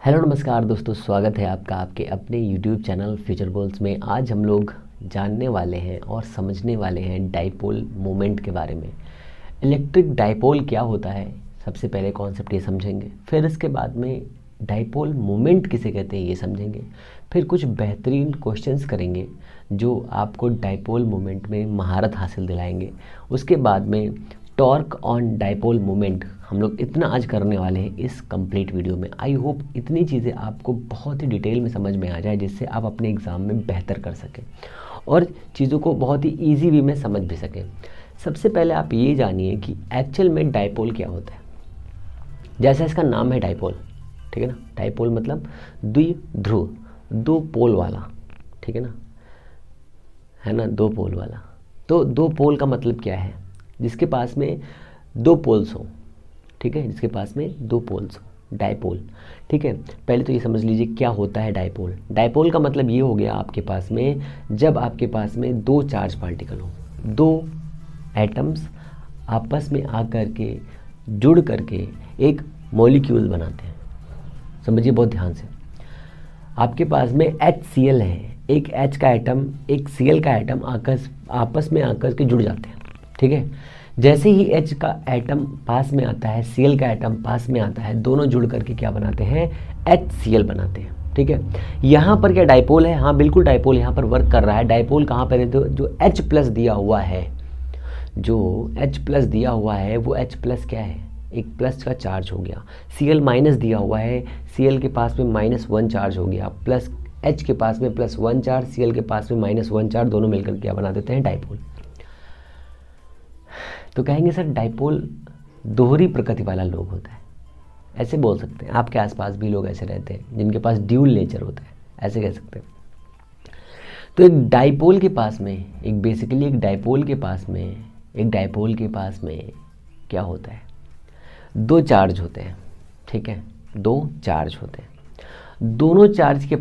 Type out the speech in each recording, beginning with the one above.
Hello नमस्कार दोस्तों, स्वागत है आपका आपके अपने YouTube चैनल फ्यूचर गोल्स में। आज हम लोग जानने वाले हैं और समझने वाले हैं डाइपोल मोमेंट के बारे में। इलेक्ट्रिक डाइपोल क्या होता है, सबसे पहले कॉन्सेप्ट ये समझेंगे। फिर इसके बाद में डाइपोल मोमेंट किसे कहते हैं ये समझेंगे। फिर कुछ बेहतरीन क्वेश्चंस करेंगे जो आपको डाइपोल मोमेंट में महारत हासिल दिलाएंगे। उसके बाद में टॉर्क ऑन डाइपोल मोमेंट हम लोग इतना आज करने वाले हैं इस कंप्लीट वीडियो में। आई होप इतनी चीज़ें आपको बहुत ही डिटेल में समझ में आ जाए, जिससे आप अपने एग्ज़ाम में बेहतर कर सकें और चीज़ों को बहुत ही ईजी वे में समझ भी सकें। सबसे पहले आप ये जानिए कि एक्चुअल में डाइपोल क्या होता है। जैसा इसका नाम है डाइपोल, ठीक है ना। डाइपोल मतलब द्विध्रुव, दो पोल वाला, ठीक है ना, दो पोल वाला। तो दो पोल का मतलब क्या है, जिसके पास में दो पोल्स हो, ठीक है, जिसके पास में दो पोल्स हो, डाइपोल, ठीक है। पहले तो ये समझ लीजिए क्या होता है डाइपोल। डाइपोल का मतलब ये हो गया आपके पास में, जब आपके पास में दो चार्ज पार्टिकल हो, दो एटम्स आपस में आकर के जुड़ करके एक मॉलिक्यूल बनाते हैं। समझिए बहुत ध्यान से। आपके पास में HCl है, एक H का एटम एक Cl का एटम आपस में आकर के जुड़ जाते हैं, ठीक है। जैसे ही H का एटम पास में आता है, Cl का एटम पास में आता है, दोनों जुड़ करके क्या बनाते हैं, HCl बनाते हैं, ठीक है। यहाँ पर क्या डाइपोल है? हाँ बिल्कुल, डाइपोल यहाँ पर वर्क कर रहा है। डाइपोल कहाँ पर है? तो जो H प्लस दिया हुआ है, जो H प्लस दिया हुआ है वो H प्लस क्या है, एक प्लस का चार्ज हो गया। Cl माइनस दिया हुआ है, Cl के पास में -1 चार्ज हो गया, प्लस H के पास में +1 चार्ज, Cl के पास में -1 चार्ज, दोनों मिलकर क्या बना देते हैं, डाइपोल। तो कहेंगे सर डाइपोल दोहरी प्रकृति वाला लोग होता है, ऐसे बोल सकते हैं। आपके आसपास भी लोग ऐसे रहते हैं जिनके पास ड्यूल नेचर होता है, ऐसे कह सकते हैं। तो एक डाइपोल के पास में, एक बेसिकली एक डाइपोल के पास में क्या होता है, दो चार्ज होते हैं, ठीक है, दो चार्ज होते हैं। दोनों चार्ज के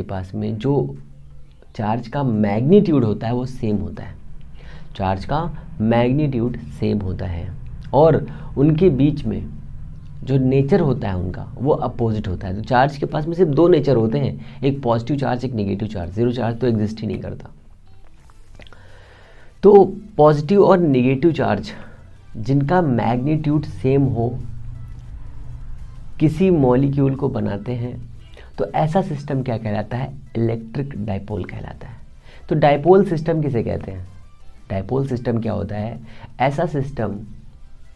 पास में जो चार्ज का मैग्नीट्यूड होता है वो सेम होता है, चार्ज का मैग्नीट्यूड सेम होता है, और उनके बीच में जो नेचर होता है उनका वो अपोजिट होता है। तो चार्ज के पास में सिर्फ दो नेचर होते हैं, एक पॉजिटिव चार्ज, एक नेगेटिव चार्ज। जीरो चार्ज तो एग्जिस्ट ही नहीं करता। तो पॉजिटिव और नेगेटिव चार्ज जिनका मैग्नीट्यूड सेम हो किसी मॉलिक्यूल को बनाते हैं, तो ऐसा सिस्टम क्या कहलाता है, इलेक्ट्रिक डाइपोल कहलाता है। तो डाइपोल सिस्टम किसे कहते हैं? डाइपोल सिस्टम क्या होता है, ऐसा सिस्टम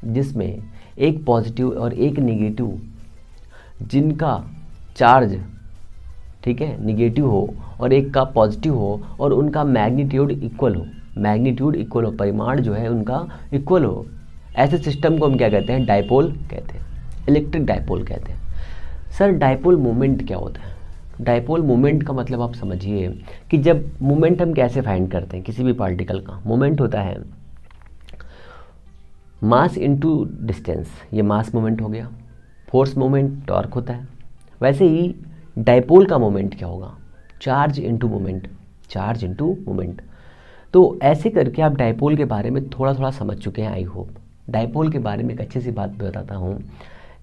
जिसमें एक पॉजिटिव और एक नेगेटिव जिनका चार्ज, ठीक है, नेगेटिव हो और एक का पॉजिटिव हो और उनका मैग्नीट्यूड इक्वल हो, परिमाण जो है उनका इक्वल हो, ऐसे सिस्टम को हम क्या कहते हैं, डाइपोल कहते हैं, इलेक्ट्रिक डाइपोल कहते हैं। सर डाइपोल मोमेंट क्या होता है? डाइपोल मोमेंट का मतलब आप समझिए कि जब मोमेंट हम कैसे फाइंड करते हैं, किसी भी पार्टिकल का मोमेंट होता है मास इनटू डिस्टेंस, ये मास मोमेंट हो गया। फोर्स मोमेंट टॉर्क होता है। वैसे ही डाइपोल का मोमेंट क्या होगा, चार्ज इनटू मोमेंट। तो ऐसे करके आप डाइपोल के बारे में थोड़ा थोड़ा समझ चुके हैं। आई होप डाइपोल के बारे में एक अच्छी सी बात बताता हूँ,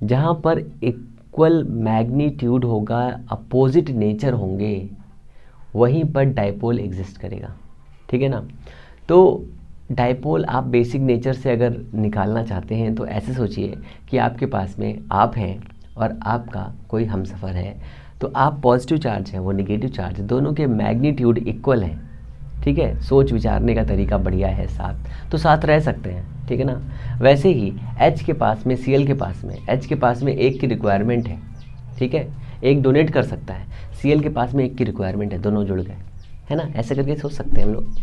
जहाँ पर इक्वल मैग्नीट्यूड होगा, अपोजिट नेचर होंगे, वहीं पर डाइपोल एग्जिस्ट करेगा, ठीक है ना। तो डाइपोल आप बेसिक नेचर से अगर निकालना चाहते हैं तो ऐसे सोचिए कि आपके पास में आप हैं और आपका कोई हमसफ़र है। तो आप पॉजिटिव चार्ज हैं, वो नेगेटिव चार्ज, दोनों के मैग्नीट्यूड इक्वल हैं, ठीक है। सोच विचारने का तरीका बढ़िया है, साथ रह सकते हैं, ठीक है ना। वैसे ही H के पास में Cl के पास में एक की रिक्वायरमेंट है, ठीक है, एक डोनेट कर सकता है। Cl के पास में एक की रिक्वायरमेंट है, दोनों जुड़ गए, है ना। ऐसे करके सोच सकते हैं हम लोग।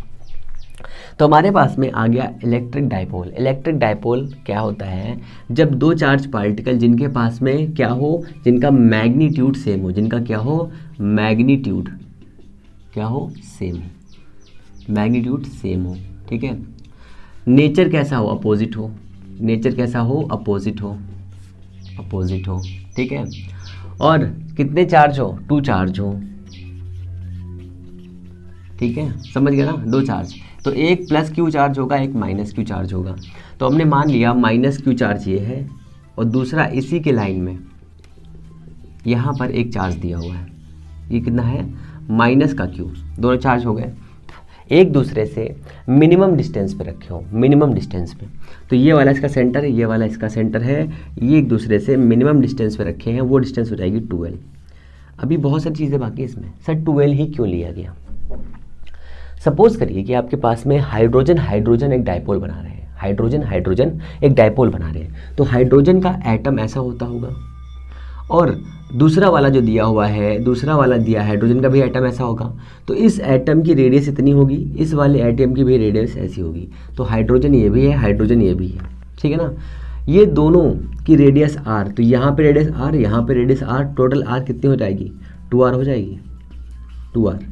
तो हमारे पास में आ गया इलेक्ट्रिक डाइपोल। इलेक्ट्रिक डाइपोल क्या होता है, जब दो चार्ज पार्टिकल जिनके पास में क्या हो, जिनका मैग्नीट्यूड सेम हो, जिनका क्या हो, मैग्नीट्यूड क्या हो, सेम, मैग्नीट्यूड सेम हो, ठीक है। नेचर कैसा हो, अपोजिट हो, अपोजिट हो, ठीक है। और कितने चार्ज हो, 2 चार्ज हो, ठीक है, समझ गया ना, 2 चार्ज। तो एक +Q चार्ज होगा, एक -Q चार्ज होगा। तो हमने मान लिया -Q चार्ज ये है और दूसरा इसी के लाइन में यहाँ पर एक चार्ज दिया हुआ है, ये कितना है माइनस का क्यू, दोनों चार्ज हो गए, एक दूसरे से मिनिमम डिस्टेंस पे रखे हो, मिनिमम डिस्टेंस पे। तो ये वाला इसका सेंटर है, ये वाला इसका सेंटर है, ये एक दूसरे से मिनिमम डिस्टेंस पे रखे हैं, वो डिस्टेंस हो जाएगी 2L। अभी बहुत सारी चीज़ें बाकी इसमें, सर 2L ही क्यों लिया गया? सपोज करिए कि आपके पास में हाइड्रोजन हाइड्रोजन एक डायपोल बना रहे हैं, हाइड्रोजन हाइड्रोजन एक डायपोल बना रहे हैं, तो हाइड्रोजन का एटम ऐसा होता होगा और दूसरा वाला जो दिया हुआ है, दूसरा वाला दिया हाइड्रोजन का भी एटम ऐसा होगा, तो इस एटम की रेडियस इतनी होगी, इस वाले एटम की भी रेडियस ऐसी होगी। तो हाइड्रोजन ये भी है, हाइड्रोजन ये भी है, ठीक है ना। ये दोनों की रेडियस r, तो यहाँ पे रेडियस r, यहाँ पे रेडियस r, टोटल r कितनी हो जाएगी 2r हो जाएगी, 2r।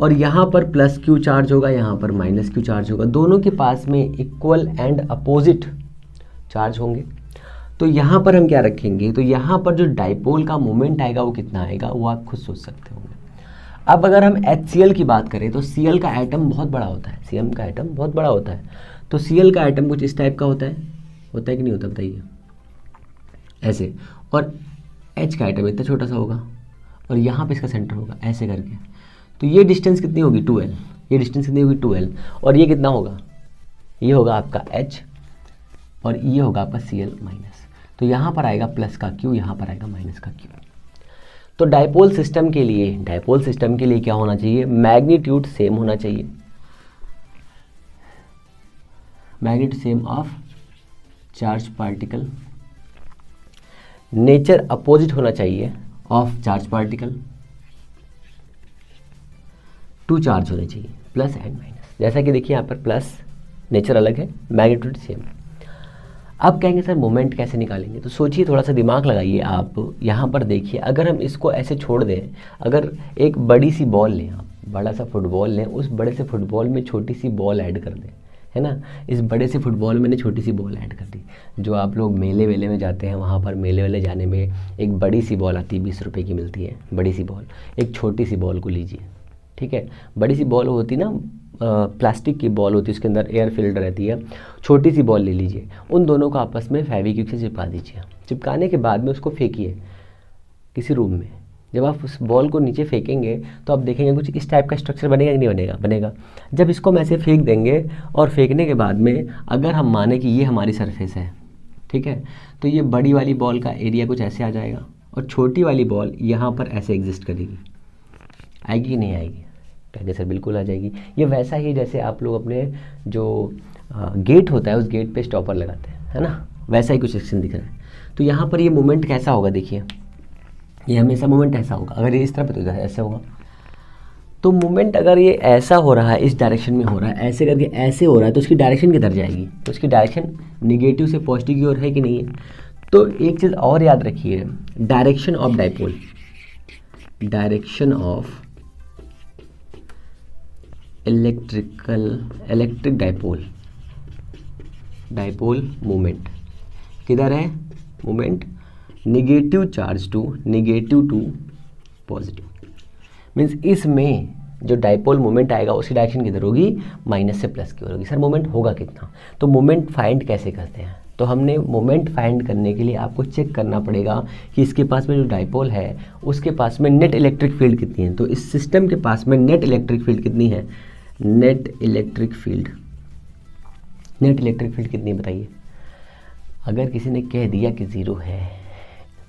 और यहाँ पर प्लस क्यू चार्ज होगा, यहाँ पर माइनस क्यू चार्ज होगा, दोनों के पास में इक्वल एंड अपोजिट चार्ज होंगे। तो यहाँ पर हम क्या रखेंगे, तो यहाँ पर जो डाइपोल का मोमेंट आएगा वो कितना आएगा, वो आप खुद सोच सकते होंगे। अब अगर हम HCl की बात करें तो Cl का एटम बहुत बड़ा होता है, Cl का एटम बहुत बड़ा होता है, तो Cl का एटम कुछ इस टाइप का होता है कि नहीं होता बताइए, ऐसे, और H का एटम इतना छोटा सा होगा और यहाँ पे इसका सेंटर होगा ऐसे करके। तो ये डिस्टेंस कितनी होगी 2L, ये डिस्टेंस कितनी होगी 2L, और ये कितना होगा, ये होगा आपका H और ये होगा आपका Cl माइनस। तो यहाँ पर आएगा प्लस का Q, यहाँ पर आएगा माइनस का Q। तो डायपोल सिस्टम के लिए क्या होना चाहिए, मैग्नीट्यूड सेम होना चाहिए, magnitude same of charge particle, nature opposite होना चाहिए of charge particle, two charge होने चाहिए, प्लस एंड माइनस। जैसा कि देखिए यहाँ पर प्लस, नेचर अलग है, मैग्नीट्यूड सेम। अब कहेंगे सर मोमेंट कैसे निकालेंगे, तो सोचिए, थोड़ा सा दिमाग लगाइए आप। यहाँ पर देखिए, अगर हम इसको ऐसे छोड़ दें, अगर एक बड़ी सी बॉल लें, आप बड़ा सा फुटबॉल लें, उस बड़े से फुटबॉल में छोटी सी बॉल ऐड कर दें, है ना, इस बड़े से फुटबॉल में मैंने छोटी सी बॉल ऐड कर दी। जो आप लोग मेले वेले में जाते हैं, वहाँ पर मेले वेले जाने में एक बड़ी सी बॉल आती है, 20 रुपये की मिलती है बड़ी सी बॉल, एक छोटी सी बॉल को लीजिए, ठीक है। बड़ी सी बॉल होती ना, प्लास्टिक की बॉल होती है, उसके अंदर एयर फिल्ड रहती है, छोटी सी बॉल ले लीजिए, उन दोनों को आपस में फेविक्विक से चिपका दीजिए। चिपकाने के बाद में उसको फेंकिए किसी रूम में। जब आप उस बॉल को नीचे फेंकेंगे तो आप देखेंगे कुछ इस टाइप का स्ट्रक्चर बनेगा कि नहीं बनेगा, बनेगा। जब इसको हम ऐसे फेंक देंगे और फेंकने के बाद में अगर हम माने कि ये हमारी सरफेस है, ठीक है, तो ये बड़ी वाली बॉल का एरिया कुछ ऐसे आ जाएगा और छोटी वाली बॉल यहाँ पर ऐसे एग्जिस्ट करेगी। आएगी कि नहीं आएगी? कहेंगे सर बिल्कुल आ जाएगी। ये वैसा ही जैसे आप लोग अपने जो गेट होता है उस गेट पे स्टॉपर लगाते हैं, है ना, वैसा ही कुछ सेक्शन दिख रहा है। तो यहाँ पर ये मोमेंट कैसा होगा, देखिए ये हमेशा मोमेंट ऐसा होगा, अगर ये इस तरफ तो ऐसा होगा। तो मोमेंट अगर ये ऐसा हो रहा है, इस डायरेक्शन में हो रहा है, ऐसे करके ऐसे हो रहा है, तो उसकी डायरेक्शन किधर जाएगी, तो उसकी डायरेक्शन निगेटिव से पॉजिटिव की ओर है कि नहीं है। तो एक चीज़ और याद रखिए, direction of dipole, direction of electric dipole moment किधर है, moment negative charge to negative to positive, means इसमें जो डायपोल मोमेंट आएगा उसकी डायरेक्शन किधर होगी, माइनस से प्लस की ओर होगी। सर मोमेंट होगा कितना, तो मोमेंट फाइंड कैसे करते हैं, तो हमने मोमेंट फाइंड करने के लिए आपको चेक करना पड़ेगा कि इसके पास में जो डायपोल है उसके पास में नेट इलेक्ट्रिक फील्ड कितनी है। तो इस सिस्टम के पास में नेट इलेक्ट्रिक फील्ड कितनी है, नेट इलेक्ट्रिक फील्ड कितनी बताइए। अगर किसी ने कह दिया कि 0 है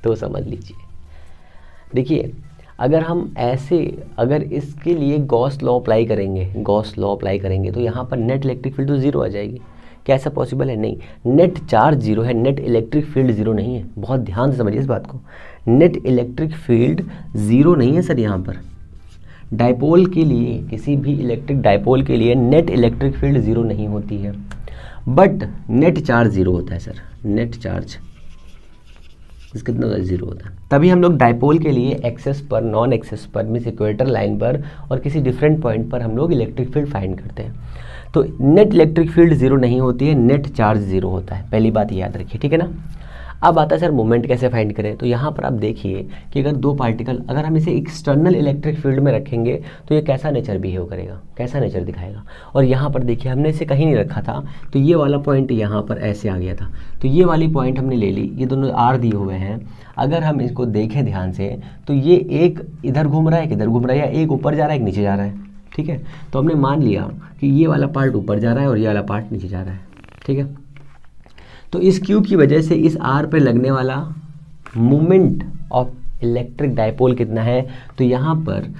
तो समझ लीजिए, देखिए अगर हम ऐसे, अगर इसके लिए गॉस लॉ अप्लाई करेंगे तो यहाँ पर नेट इलेक्ट्रिक फील्ड तो 0 आ जाएगी। क्या ऐसा पॉसिबल है? नहीं, नेट चार्ज 0 है, नेट इलेक्ट्रिक फील्ड 0 नहीं है। बहुत ध्यान से समझिए इस बात को, नेट इलेक्ट्रिक फील्ड 0 नहीं है सर। यहाँ पर डायपोल के लिए, किसी भी इलेक्ट्रिक डायपोल के लिए नेट इलेक्ट्रिक फील्ड 0 नहीं होती है, बट नेट चार्ज 0 होता है सर। नेट चार्ज कितना होता है, 0 होता है। तभी हम लोग डायपोल के लिए एक्सेस पर, नॉन एक्सेस पर, मीन्स इक्वेटर लाइन पर और किसी डिफरेंट पॉइंट पर हम लोग इलेक्ट्रिक फील्ड फाइंड करते हैं। तो नेट इलेक्ट्रिक फील्ड 0 नहीं होती है, नेट चार्ज 0 होता है। पहली बात याद रखिए, ठीक है ना। अब आता है सर मोमेंट कैसे फाइंड करें। तो यहाँ पर आप देखिए कि अगर दो पार्टिकल, अगर हम इसे एक्सटर्नल इलेक्ट्रिक फील्ड में रखेंगे तो ये कैसा नेचर बिहेव करेगा, कैसा नेचर दिखाएगा। और यहाँ पर देखिए हमने इसे कहीं नहीं रखा था, तो ये वाला पॉइंट यहाँ पर ऐसे आ गया था, तो ये वाली पॉइंट हमने ले ली, ये दोनों आर दिए हुए हैं। अगर हम इसको देखें ध्यान से तो ये एक इधर घूम रहा है, एक इधर घूम रहा है, या एक ऊपर जा रहा है, एक नीचे जा रहा है, ठीक है। तो हमने मान लिया कि ये वाला पार्ट ऊपर जा रहा है और ये वाला पार्ट नीचे जा रहा है, ठीक है। तो इस क्यू की वजह से इस आर पे लगने वाला मोमेंट ऑफ इलेक्ट्रिक डायपोल कितना है, तो यहाँ पर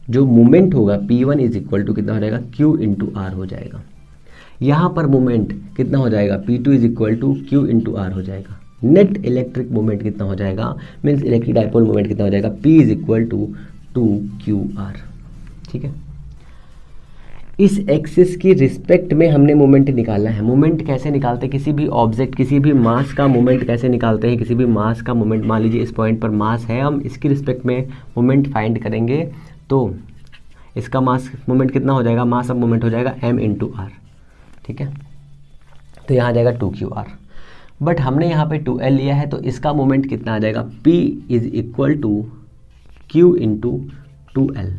जो मोमेंट होगा P1 इज इक्वल टू कितना हो जाएगा, Q इंटू आर हो जाएगा। यहाँ पर मोमेंट कितना हो जाएगा, P2 is equal to Q into R हो जाएगा। नेट इलेक्ट्रिक मोमेंट कितना हो जाएगा, मीन्स इलेक्ट्रिक डायपोल मोमेंट कितना हो जाएगा, P is equal to 2QR, ठीक है। इस एक्सिस की रिस्पेक्ट में हमने मोमेंट निकालना है। मोमेंट कैसे निकालते हैं, किसी भी ऑब्जेक्ट, किसी भी मास का मोमेंट कैसे निकालते हैं, किसी भी मास का मोमेंट, मान लीजिए इस पॉइंट पर मास है, हम इसकी रिस्पेक्ट में मोमेंट फाइंड करेंगे तो इसका मास मोमेंट कितना हो जाएगा, मास ऑफ मोमेंट हो जाएगा m इंटू आर, ठीक है। तो यहाँ आ जाएगा 2QR, बट हमने यहाँ पे 2L लिया है, तो इसका मोमेंट कितना आ जाएगा, P is equal to Q into 2L।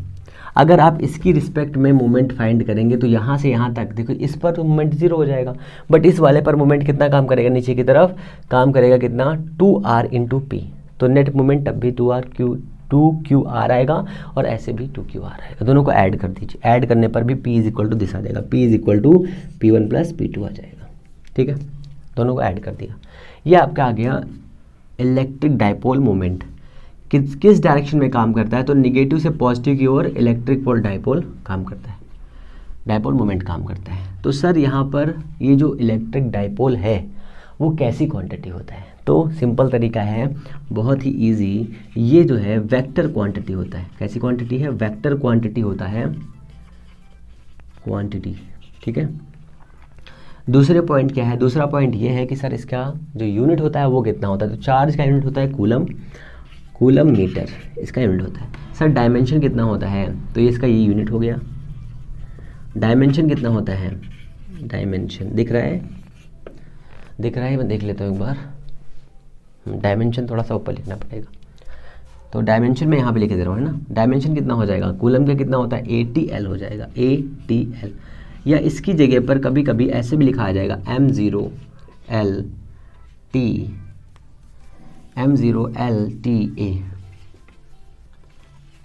अगर आप इसकी रिस्पेक्ट में मोमेंट फाइंड करेंगे तो यहाँ से यहाँ तक देखो, इस पर मोमेंट 0 हो जाएगा, बट इस वाले पर मोमेंट कितना काम करेगा, नीचे की तरफ काम करेगा कितना, 2R इंटू पी। तो नेट मोमेंट तब भी 2QR आएगा और ऐसे भी 2QR आएगा। दोनों को ऐड कर दीजिए, ऐड करने पर भी P is equal to this आ जाएगा, P is equal to P1 plus P2 आ जाएगा, ठीक है। दोनों को ऐड कर दिया, ये आपका आ गया इलेक्ट्रिक डायपोल मोमेंट। किस डायरेक्शन में काम करता है, तो निगेटिव से पॉजिटिव की ओर इलेक्ट्रिक पोल डायपोल काम करता है, डायपोल मोमेंट काम करता है। तो सर यहाँ पर ये जो इलेक्ट्रिक डायपोल है वो कैसी क्वांटिटी होता है, तो सिंपल तरीका है, बहुत ही इजी, ये जो है वेक्टर क्वांटिटी होता है। कैसी क्वांटिटी है, वेक्टर क्वांटिटी होता है, क्वांटिटी, ठीक है। दूसरे पॉइंट क्या है, दूसरा पॉइंट ये है कि सर इसका जो यूनिट होता है वो कितना होता है, तो चार्ज का यूनिट होता है कूलम मीटर, इसका यूनिट होता है। सर डायमेंशन कितना होता है, तो ये इसका ये यूनिट हो गया। डायमेंशन कितना होता है, डायमेंशन दिख रहा है, मैं देख लेता हूँ एक बार, डायमेंशन थोड़ा सा ऊपर लिखना पड़ेगा, तो डायमेंशन में यहाँ पे लिख दे रहा हूँ, है ना। डायमेंशन कितना हो जाएगा, कूलम का कितना होता है, ATL हो जाएगा, ATL। या इसकी जगह पर कभी कभी ऐसे भी लिखा जाएगा M0LTA,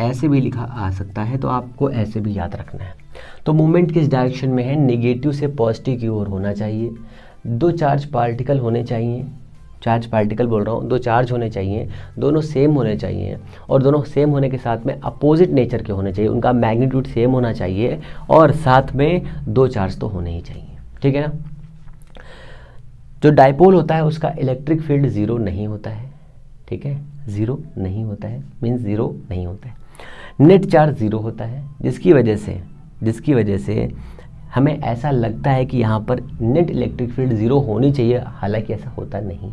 ऐसे भी लिखा आ सकता है, तो आपको ऐसे भी याद रखना है। तो मूवमेंट किस डायरेक्शन में है, निगेटिव से पॉजिटिव की ओर होना चाहिए। दो चार्ज पार्टिकल होने चाहिए, चार्ज पार्टिकल बोल रहा हूँ, दो चार्ज होने चाहिए, दोनों सेम होने चाहिए, और दोनों सेम होने के साथ में अपोजिट नेचर के होने चाहिए, उनका मैग्नीट्यूड सेम होना चाहिए, और साथ में दो चार्ज तो होने ही चाहिए, ठीक है ना। जो डायपोल होता है उसका इलेक्ट्रिक फील्ड ज़ीरो नहीं होता है, ठीक है, ज़ीरो नहीं होता है, मीन्स ज़ीरो नहीं होता है। नेट चार्ज ज़ीरो होता है, जिसकी वजह से हमें ऐसा लगता है कि यहाँ पर नेट इलेक्ट्रिक फील्ड ज़ीरो होनी चाहिए, हालांकि ऐसा होता नहीं।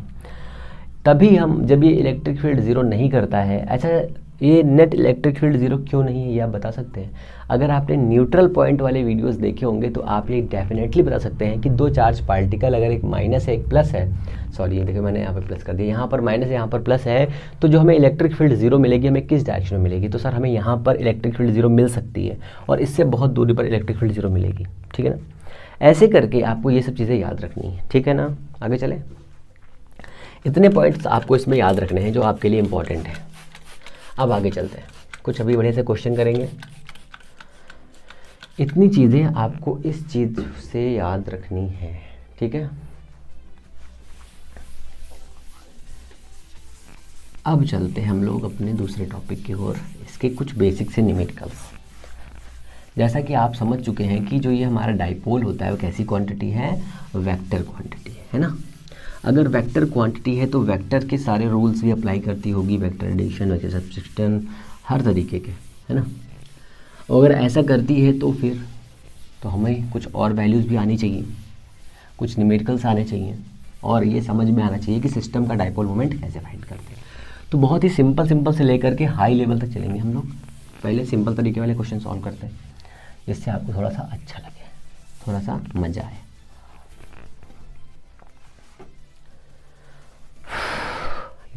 तभी हम, जब ये इलेक्ट्रिक फील्ड ज़ीरो नहीं करता है, अच्छा ये नेट इलेक्ट्रिक फील्ड ज़ीरो क्यों नहीं है ये आप बता सकते हैं। अगर आपने न्यूट्रल पॉइंट वाले वीडियोस देखे होंगे तो आप ये डेफिनेटली बता सकते हैं कि दो चार्ज पार्टिकल, अगर एक माइनस है एक प्लस है, सॉरी ये देखिए मैंने यहाँ पर प्लस कर दिया, यहाँ पर माइनस है यहाँ पर प्लस है, तो जो हमें इलेक्ट्रिक फील्ड ज़ीरो मिलेगी हमें किस डायरेक्शन में मिलेगी, तो सर हमें यहाँ पर इलेक्ट्रिक फील्ड ज़ीरो मिल सकती है, और इससे बहुत दूरी पर इलेक्ट्रिक फील्ड ज़ीरो मिलेगी, ठीक है ना। ऐसे करके आपको ये सब चीज़ें याद रखनी है, ठीक है ना। आगे चले, इतने पॉइंट्स आपको इसमें याद रखने हैं जो आपके लिए इंपॉर्टेंट है। अब आगे चलते हैं, कुछ अभी बढ़िया से क्वेश्चन करेंगे। इतनी चीज़ें आपको इस चीज़ से याद रखनी है, ठीक है। अब चलते हैं हम लोग अपने दूसरे टॉपिक की ओर, इसके कुछ बेसिक से न्यूमेरिकल्स। जैसा कि आप समझ चुके हैं कि जो ये हमारा डाइपोल होता है वो कैसी क्वांटिटी है, वेक्टर क्वांटिटी है ना। अगर वेक्टर क्वांटिटी है तो वेक्टर के सारे रूल्स भी अप्लाई करती होगी, वेक्टर एडिशन, वेक्टर सब्स्टिट्यूशन, हर तरीके के, है ना। अगर ऐसा करती है तो फिर तो हमें कुछ और वैल्यूज़ भी आनी चाहिए, कुछ न्यूमेरिकल्स आने चाहिए, और ये समझ में आना चाहिए कि सिस्टम का डाइपोल मोमेंट कैसे फाइंड करते हैं। तो बहुत ही सिंपल से लेकर के हाई लेवल तक चलेंगे हम लोग। पहले सिंपल तरीके वाले क्वेश्चन सॉल्व करते हैं, जिससे आपको थोड़ा सा अच्छा लगे, थोड़ा सा मज़ा आए।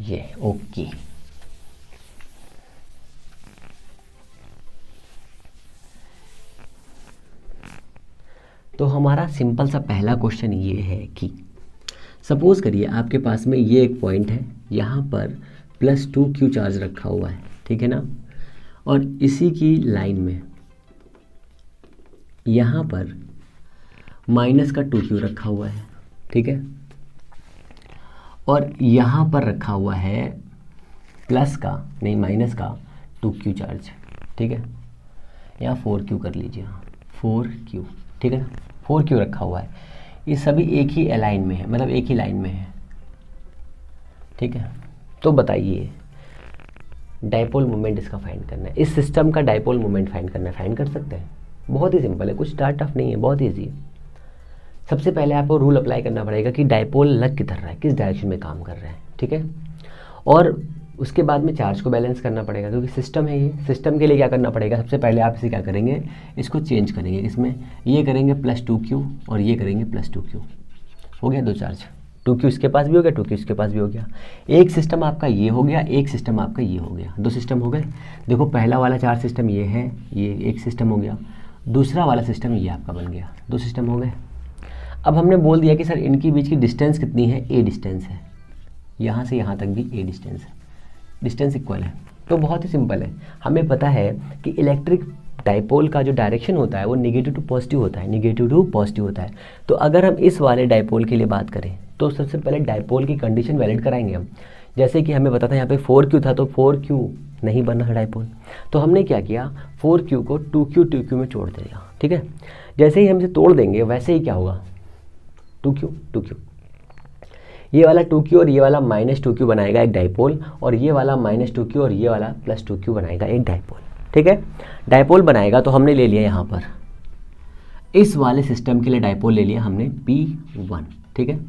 ये ओके। तो हमारा सिंपल सा पहला क्वेश्चन ये है कि सपोज करिए आपके पास में ये एक पॉइंट है, यहाँ पर +2q चार्ज रखा हुआ है, ठीक है ना, और इसी की लाइन में यहाँ पर -2q रखा हुआ है, ठीक है, और यहाँ पर रखा हुआ है -2q चार्ज, ठीक है, या 4q कर लीजिए, 4q, ठीक है ना, 4q रखा हुआ है। ये सभी एक ही अलाइन में है, मतलब एक ही लाइन में है, ठीक है। तो बताइए डाइपोल मोमेंट इसका फाइंड करना है, इस सिस्टम का डाइपोल मोमेंट फाइंड करना है। फाइंड कर सकते हैं, बहुत ही सिंपल है, कुछ स्टार्ट टफ नहीं है, बहुत ईजी है। सबसे पहले आपको रूल अप्लाई करना पड़ेगा कि डाइपोल लग किधर रहा है, किस डायरेक्शन में काम कर रहा है, ठीक है। और उसके बाद में चार्ज को बैलेंस करना पड़ेगा, क्योंकि सिस्टम है ये। सिस्टम के लिए क्या करना पड़ेगा, सबसे पहले आप इसे क्या करेंगे, इसको चेंज करेंगे, इसमें ये करेंगे +2q और ये करेंगे +2q, हो गया 2 चार्ज। 2q इसके पास भी हो गया, 2q इसके पास भी हो गया। एक सिस्टम आपका ये हो गया, एक सिस्टम आपका ये हो गया, 2 सिस्टम हो गए। देखो पहला वाला चार्ज सिस्टम ये है, ये एक सिस्टम हो गया, दूसरा वाला सिस्टम ये आपका बन गया, 2 सिस्टम हो गए। अब हमने बोल दिया कि सर इनके बीच की डिस्टेंस कितनी है, a डिस्टेंस है, यहाँ से यहाँ तक भी a डिस्टेंस है, डिस्टेंस इक्वल है। तो बहुत ही सिंपल है, हमें पता है कि इलेक्ट्रिक डाइपोल का जो डायरेक्शन होता है वो नेगेटिव टू पॉजिटिव होता है, नेगेटिव टू पॉजिटिव होता है। तो अगर हम इस वाले डाइपोल के लिए बात करें तो सबसे पहले डाइपोल की कंडीशन वैलिड कराएंगे हम। जैसे कि हमें पता था यहाँ पे 4q था, तो 4q नहीं बन रहा डाइपोल, तो हमने क्या किया, 4q को 2q में जोड़ दिया, ठीक है। जैसे ही हम इसे तोड़ देंगे वैसे ही क्या होगा, 2q, ये वाला 2q और ये वाला -2q बनाएगा एक डाइपोल, और ये वाला -2q और ये वाला +2q बनाएगा एक डाइपोल, ठीक है। डाइपोल बनाएगा तो हमने ले लिया यहाँ पर इस वाले सिस्टम के लिए डाइपोल ले लिया हमने P1, ठीक है।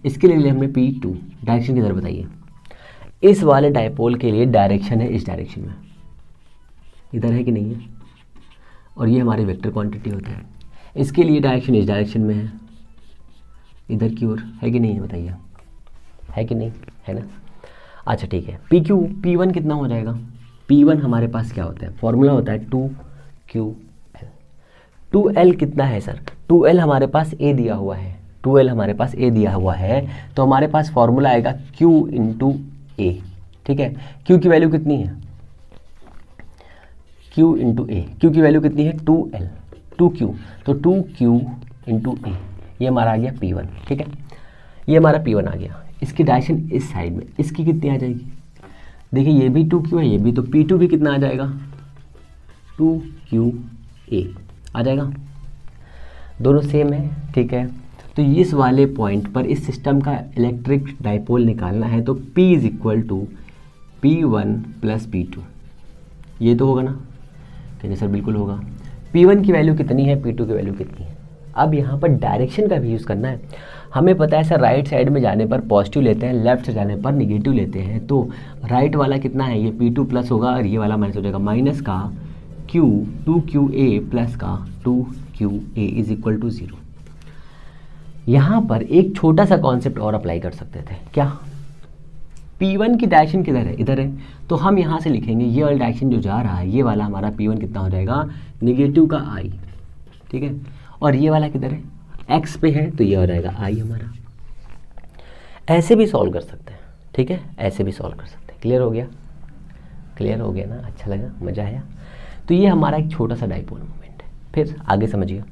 इसके लिए लिया हमने P2। डायरेक्शन किधर बताइए, इस वाले डाइपोल के लिए डायरेक्शन है इस डायरेक्शन में, इधर है कि नहीं है, और ये हमारी वेक्टर क्वांटिटी होता है। इसके लिए डायरेक्शन इस डायरेक्शन में है, इधर की ओर है कि नहीं है, बताइए है कि नहीं है ना। अच्छा ठीक है, P1 कितना हो जाएगा, P1 हमारे पास क्या होता है, फॉर्मूला होता है 2QL। 2L कितना है सर, 2L हमारे पास A दिया हुआ है, 2L हमारे पास A दिया हुआ है, तो हमारे पास फॉर्मूला आएगा Q × A, ठीक है। Q की वैल्यू कितनी है, Q × A, Q की वैल्यू कितनी है 2L, 2Q, तो 2Q × A, ये हमारा आ गया P1, ठीक है। ये हमारा P1 आ गया, इसकी डायरेक्शन इस साइड में, इसकी कितनी आ जाएगी, देखिए ये भी 2Q है, ये भी, तो P2 भी कितना आ जाएगा, 2QA आ जाएगा, दोनों सेम है, ठीक है। तो इस वाले पॉइंट पर इस सिस्टम का इलेक्ट्रिक डाइपोल निकालना है, तो P = P1 + P2, ये तो होगा ना, कहिए सर बिल्कुल होगा। P1 की वैल्यू कितनी है, P2 की वैल्यू कितनी है। अब यहाँ पर डायरेक्शन का भी यूज़ करना है, हमें पता है सर राइट साइड में जाने पर पॉजिटिव लेते हैं, लेफ्ट से जाने पर निगेटिव लेते हैं, तो राइट वाला कितना है, ये P2 प्लस होगा और ये वाला माइनस हो जाएगा, माइनस का Q 2QA प्लस का 2QA = 0। यहाँ पर एक छोटा सा कॉन्सेप्ट और अप्लाई कर सकते थे, क्या, P1 की डायरेक्शन किधर है, इधर है, तो हम यहाँ से लिखेंगे ये वाला डायरेक्शन जो जा रहा है, ये वाला हमारा P1 कितना हो जाएगा, नेगेटिव का I, ठीक है, और ये वाला किधर है, x पे है, तो ये हो जाएगा I हमारा। ऐसे भी सॉल्व कर सकते हैं, ठीक है, ऐसे भी सॉल्व कर सकते हैं। क्लियर हो गया, क्लियर हो गया ना, अच्छा लगा, मज़ा आया। तो ये हमारा एक छोटा सा डाइपोल मोमेंट है। फिर आगे समझिए,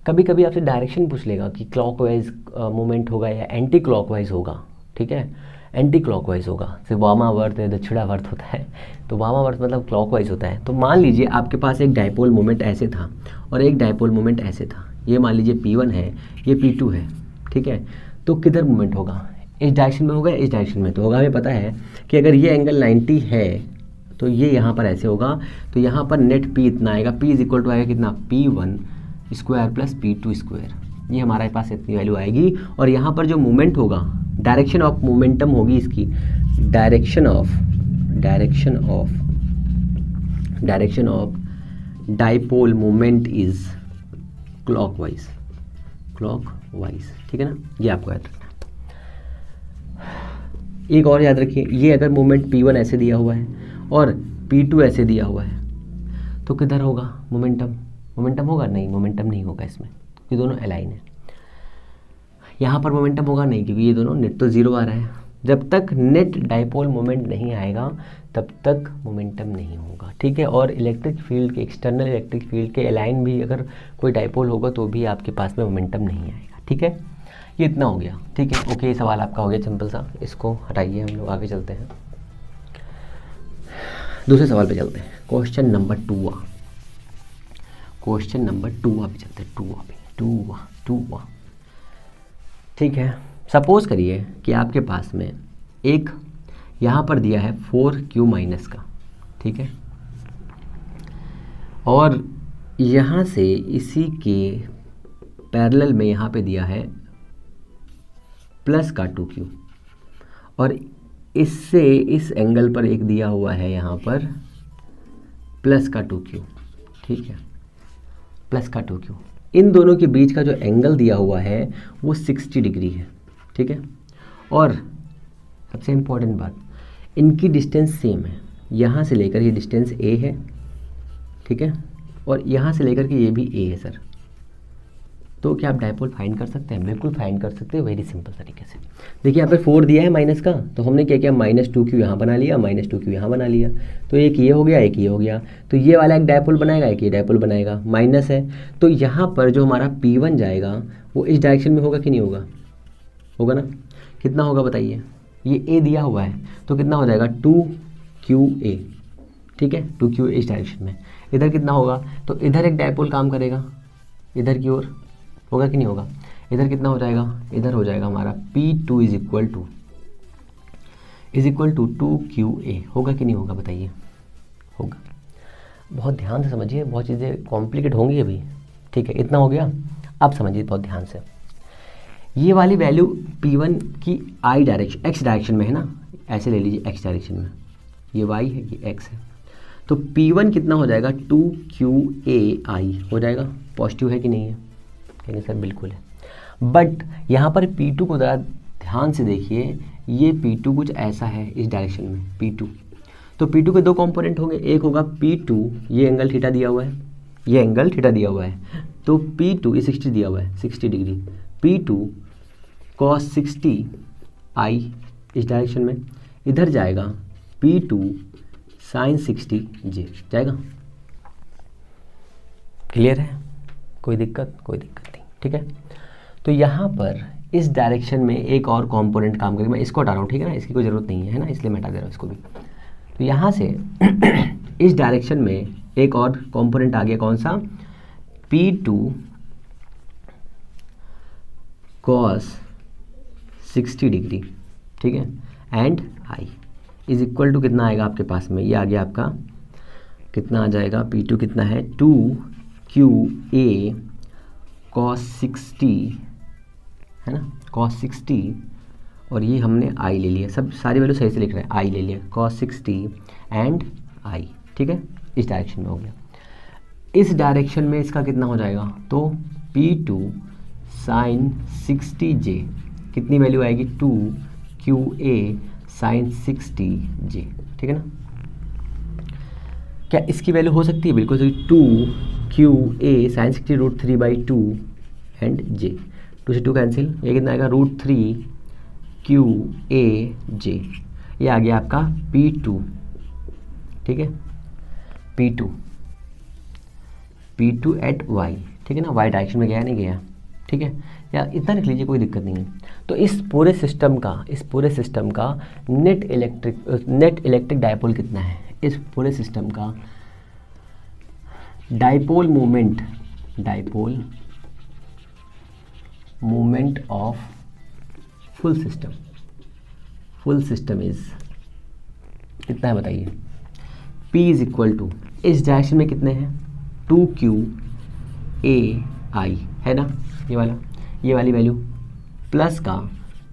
कभी कभी आपसे डायरेक्शन पूछ लेगा कि क्लॉकवाइज मोमेंट होगा या एंटी क्लॉकवाइज होगा, ठीक है, एंटी क्लॉकवाइज होगा, सिर्फ वामावर्त या दक्षिणावर्त होता है, तो वामावर्त मतलब क्लॉकवाइज होता है। तो मान लीजिए आपके पास एक डाइपोल मोमेंट ऐसे था और एक डाइपोल मोमेंट ऐसे था, ये मान लीजिए P1 है, ये P2 है, ठीक है, तो किधर मोमेंट होगा, इस डायरेक्शन में होगा, इस डायरेक्शन में, तो होगा, हमें पता है कि अगर ये एंगल 90 है तो ये यहाँ पर ऐसे होगा, तो यहाँ पर नेट P इतना आएगा, P = आएगा कितना, P1² + P2², ये हमारे पास इतनी वैल्यू आएगी। और यहाँ पर जो मूवमेंट होगा, डायरेक्शन ऑफ मोमेंटम होगी इसकी, direction of dipole moment is clockwise, ठीक है ना, ये आपको याद रखना। एक और याद रखिए, ये अगर मोमेंट P1 ऐसे दिया हुआ है और P2 ऐसे दिया हुआ है तो किधर होगा मोमेंटम? मोमेंटम होगा? नहीं, मोमेंटम नहीं होगा इसमें, ये दोनों अलाइन है। यहाँ पर मोमेंटम होगा नहीं, क्योंकि ये दोनों नेट तो ज़ीरो आ रहा है। जब तक नेट डाइपोल मोमेंट नहीं आएगा तब तक मोमेंटम नहीं होगा, ठीक है। और इलेक्ट्रिक फील्ड के, एक्सटर्नल इलेक्ट्रिक फील्ड के अलाइन भी अगर कोई डाइपोल होगा तो भी आपके पास में मोमेंटम नहीं आएगा, ठीक है। ये इतना हो गया, ठीक है। ओके, सवाल आपका हो गया सिंपल सा, इसको हटाइए, हम लोग आगे चलते हैं, दूसरे सवाल पे चलते हैं। क्वेश्चन नंबर 2 क्वेश्चन नंबर 2 पे चलते हैं। 2 ठीक है। सपोज करिए कि आपके पास में एक यहाँ पर दिया है 4q माइनस का, ठीक है, और यहाँ से इसी के पैरेलल में यहाँ पे दिया है प्लस का 2q, और इससे इस एंगल पर एक दिया हुआ है यहाँ पर प्लस का 2q, ठीक है, प्लस का 2q। इन दोनों के बीच का जो एंगल दिया हुआ है वो 60 डिग्री है, ठीक है। और सबसे इम्पोर्टेंट बात, इनकी डिस्टेंस सेम है, यहाँ से लेकर ये डिस्टेंस a है, ठीक है, और यहाँ से लेकर के ये भी a है सर। तो क्या आप डाइपोल फाइंड कर सकते हैं? बिल्कुल फाइंड कर सकते हैं, वेरी सिंपल तरीके से। देखिए यहाँ पे 4 दिया है माइनस का, तो हमने क्या किया, -2q यहाँ बना लिया, -2q यहाँ बना लिया, तो एक ये हो गया, एक ये हो गया, तो ये वाला एक डाइपोल बनाएगा, एक ये डाइपोल बनाएगा, माइनस है, तो यहाँ पर जो हमारा P1 जाएगा वो इस डायरेक्शन में होगा कि नहीं होगा? होगा ना। कितना होगा बताइए? ये a दिया हुआ है तो कितना हो जाएगा 2qa, ठीक है, 2qa इस डायरेक्शन में। इधर कितना होगा? तो इधर एक डाइपोल काम करेगा इधर की ओर, होगा कि नहीं होगा? इधर कितना हो जाएगा? इधर हो जाएगा हमारा P2 is equal to 2qa, होगा कि नहीं होगा बताइए? होगा। बहुत ध्यान से समझिए, बहुत चीज़ें कॉम्प्लिकेट होंगी अभी, ठीक है। इतना हो गया, अब समझिए बहुत ध्यान से। ये वाली वैल्यू P1 की आई डायरेक्शन, x डायरेक्शन में है ना, ऐसे ले लीजिए x डायरेक्शन में, ये y है, ये x है, तो P1 कितना हो जाएगा? 2qai हो जाएगा। पॉजिटिव है कि नहीं है? कहेंगे सर बिल्कुल है। बट यहाँ पर P2 को ज़रा ध्यान से देखिए, ये P2 कुछ ऐसा है इस डायरेक्शन में, P2, तो P2 के दो कंपोनेंट होंगे, एक होगा P2, ये एंगल थीटा दिया हुआ है, ये एंगल थीटा दिया हुआ है, तो P2 ये 60 दिया हुआ है, 60 डिग्री, P2 cos 60 i इस डायरेक्शन में, इधर जाएगा P2 sin 60 j जाएगा। क्लियर है? कोई दिक्कत? कोई दिक्कत नहीं, ठीक है। तो यहाँ पर इस डायरेक्शन में एक और कंपोनेंट काम करेगा, मैं इसको हटा रहा हूँ, ठीक है ना, इसकी कोई ज़रूरत नहीं है ना, इसलिए मैं हटा दे रहा हूँ इसको भी। तो यहाँ से इस डायरेक्शन में एक और कंपोनेंट आ गया, कौन सा? P2 cos 60 डिग्री, ठीक है, and i is equal to कितना आएगा आपके पास में? ये आ गया आपका, कितना आ जाएगा? P2 कितना है? 2qa cos 60 है ना, cos 60, और ये हमने i ले लिया, सब सारी वैल्यू सही से लिख रहे हैं, i ले लिया, cos 60 एंड i, ठीक है, इस डायरेक्शन में हो गया। इस डायरेक्शन में इसका कितना हो जाएगा? तो P2 sin 60j, कितनी वैल्यू आएगी? 2qa sin 60j, ठीक है ना। क्या इसकी वैल्यू हो सकती है? बिल्कुल सही, 2qa sin 60 √3/2 एंड j, 2 से 2 कैंसिल, ये कितना आएगा? √3qaj, ये आ गया आपका P2, ठीक है, P2 एट y, ठीक है ना, y डायरेक्शन में गया नहीं गया, ठीक है, या इतना लिख लीजिए, कोई दिक्कत नहीं है। तो इस पूरे सिस्टम का नेट इलेक्ट्रिक डाइपोल कितना है? इस पूरे सिस्टम का dipole moment of full system is कितना है बताइए? P इज इक्वल टू, इस डायरेक्शन में कितने हैं? 2qai है ना, ये वाली वैल्यू, प्लस का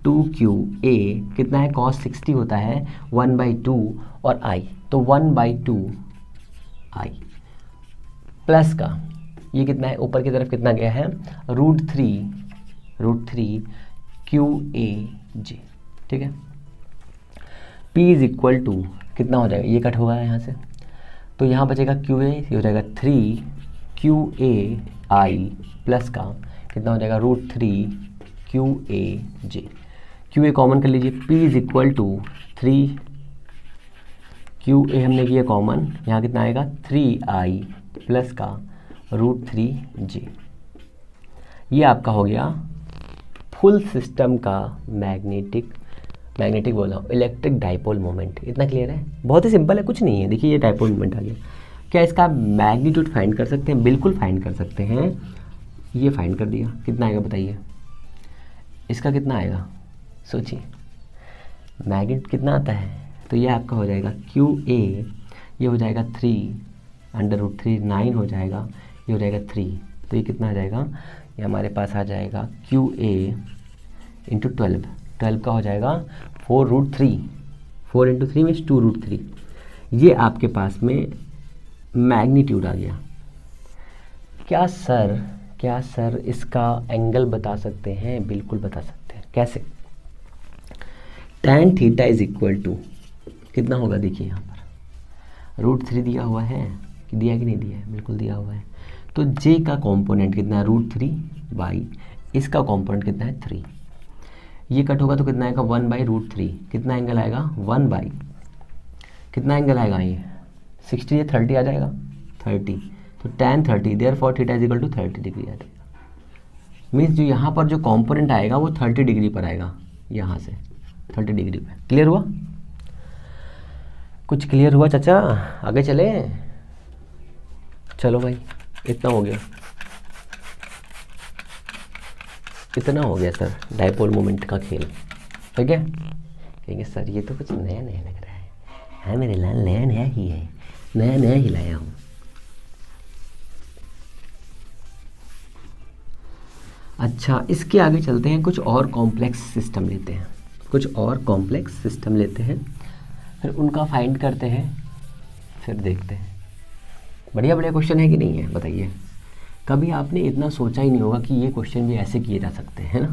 2qa कितना है? cos 60 होता है 1/2 और i, तो 1/2 i, प्लस का ये कितना है? ऊपर की तरफ कितना गया है? √3 qaj, ठीक है। P इज इक्वल टू कितना हो जाएगा, ये कट होगा यहाँ से, तो यहाँ बचेगा क्यू ए, ये हो जाएगा 3 QA I प्लस का कितना हो जाएगा √3 QA J। QA कॉमन कर लीजिए, P is equal to 3 QA हमने किया कॉमन, यहाँ कितना आएगा 3I प्लस का √3J। ये आपका हो गया फुल सिस्टम का मैग्नेटिक बोल रहा हूँ, इलेक्ट्रिक डाइपोल मोमेंट। इतना क्लियर है, बहुत ही सिंपल है, कुछ नहीं है। देखिए ये डाइपोल मोमेंट आ गया। क्या इसका मैग्नीट्यूड फाइंड कर सकते हैं? बिल्कुल फाइंड कर सकते हैं। ये फाइंड कर दिया, कितना आएगा बताइए, इसका कितना आएगा, सोचिए मैग्नीट्यूड कितना आता है। तो ये आपका हो जाएगा QA, ये हो जाएगा 3 √3 9 हो जाएगा, ये हो जाएगा 3, तो ये कितना आ जाएगा, ये हमारे पास आ जाएगा QA इंटू 12 का हो जाएगा 4√3, 4 × 3 मीन्स 2√3। ये आपके पास में मैग्नीट्यूड आ गया। क्या सर इसका एंगल बता सकते हैं? बिल्कुल बता सकते हैं। कैसे? tan theta is equal to कितना होगा, देखिए यहाँ पर √3 दिया हुआ है, कि दिया कि नहीं दिया है, बिल्कुल दिया हुआ है। तो j का कॉम्पोनेंट कितना है √3 इसका कॉम्पोनेंट कितना है 3, ये कट होगा तो कितना आएगा 1/√3, कितना एंगल आएगा 1 कितना एंगल आएगा, ये 60 या 30 आ जाएगा 30, तो tan 30 therefore theta is equal to 30 degree आ जाएगा। मीन्स जो यहाँ पर जो कॉम्पोनेंट आएगा वो 30 डिग्री पर आएगा, यहाँ से 30 डिग्री पे। क्लियर हुआ? कुछ क्लियर हुआ चाचा? आगे चले, चलो भाई, इतना हो गया, इतना हो गया सर डाइपोल मोमेंट का खेल। ठीक है, कहेंगे सर ये तो कुछ नया नया लग रहा है। हाँ मेरे लाल, नया नया ही है, नया नया ही लाया हूँ। अच्छा, इसके आगे चलते हैं, कुछ और कॉम्प्लेक्स सिस्टम लेते हैं, फिर उनका फाइंड करते हैं, फिर देखते हैं। बढ़िया क्वेश्चन है कि नहीं है, बताइए। कभी आपने इतना सोचा ही नहीं होगा कि ये क्वेश्चन भी ऐसे किए जा सकते हैं ना।